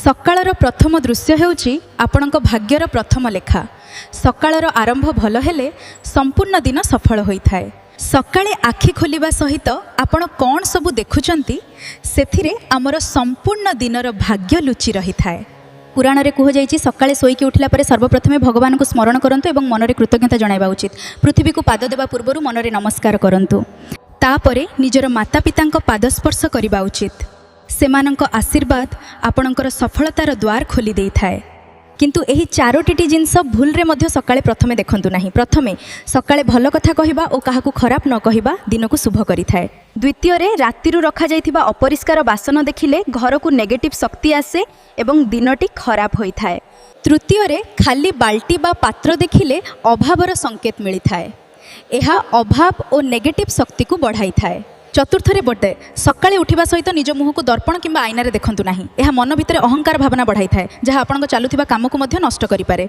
ସକାଳର ପ୍ରଥମ ଦୃଶ୍ୟ ହେଉଛି ଆପଣଙ୍କ ଭାଗ୍ୟର ପ୍ରଥମ ଲେଖା। ସକାଳର ଆରମ୍ଭ ଭଲ ହେଲେ ସମ୍ପୂର୍ଣ୍ଣ ଦିନ ସଫଳ ହୋଇଥାଏ। ସକାଳେ ଆଖି ଖୋଲିବା ସହିତ ଆପଣ କ'ଣ ସବୁ ଦେଖୁଛନ୍ତି ସେଥିରେ ଆମର ସମ୍ପୂର୍ଣ୍ଣ ଦିନର ଭାଗ୍ୟ ଲୁଚି ରହିଥାଏ। ପୁରାଣରେ କୁହାଯାଇଛି ସକାଳେ ଶୋଇକି ଉଠିଲା ପରେ ସର୍ବପ୍ରଥମେ ଭଗବାନଙ୍କୁ ସ୍ମରଣ କରନ୍ତୁ ଏବଂ ମନରେ କୃତଜ୍ଞତା ଜଣାଇବା ଉଚିତ। ପୃଥିବୀକୁ ପାଦ ଦେବା ପୂର୍ବରୁ ମନରେ ନମସ୍କାର କରନ୍ତୁ। ତାପରେ ନିଜର ମାତାପିତାଙ୍କ ପାଦସ୍ପର୍ଶ କରିବା ଉଚିତ। ସେମାନଙ୍କ ଆଶୀର୍ବାଦ ଆପଣଙ୍କର ସଫଳତାର ଦ୍ୱାର ଖୋଲି ଦେଇଥାଏ। କିନ୍ତୁ ଏହି ଚାରୋଟି ଜିନିଷ ଭୁଲରେ ମଧ୍ୟ ସକାଳେ ପ୍ରଥମେ ଦେଖନ୍ତୁ ନାହିଁ। ପ୍ରଥମେ ସକାଳେ ଭଲ କଥା କହିବା ଓ କାହାକୁ ଖରାପ ନ କହିବା ଦିନକୁ ଶୁଭ କରିଥାଏ। ଦ୍ୱିତୀୟରେ ରାତିରୁ ରଖାଯାଇଥିବା ଅପରିଷ୍କାର ବାସନ ଦେଖିଲେ ଘରକୁ ନେଗେଟିଭ୍ ଶକ୍ତି ଆସେ ଏବଂ ଦିନଟି ଖରାପ ହୋଇଥାଏ। ତୃତୀୟରେ ଖାଲି ବାଲ୍ଟି ବା ପାତ୍ର ଦେଖିଲେ ଅଭାବର ସଂକେତ ମିଳିଥାଏ। ଏହା ଅଭାବ ଓ ନେଗେଟିଭ୍ ଶକ୍ତିକୁ ବଢ଼ାଇଥାଏ। ଚତୁର୍ଥରେ ବଟେ ସକାଳେ ଉଠିବା ସହିତ ନିଜ ମୁହଁକୁ ଦର୍ପଣ କିମ୍ବା ଆଇନାରେ ଦେଖନ୍ତୁ ନାହିଁ। ଏହା ମନ ଭିତରେ ଅହଙ୍କାର ଭାବନା ବଢ଼ାଇଥାଏ, ଯାହା ଆପଣଙ୍କ ଚାଲୁଥିବା କାମକୁ ମଧ୍ୟ ନଷ୍ଟ କରିପାରେ।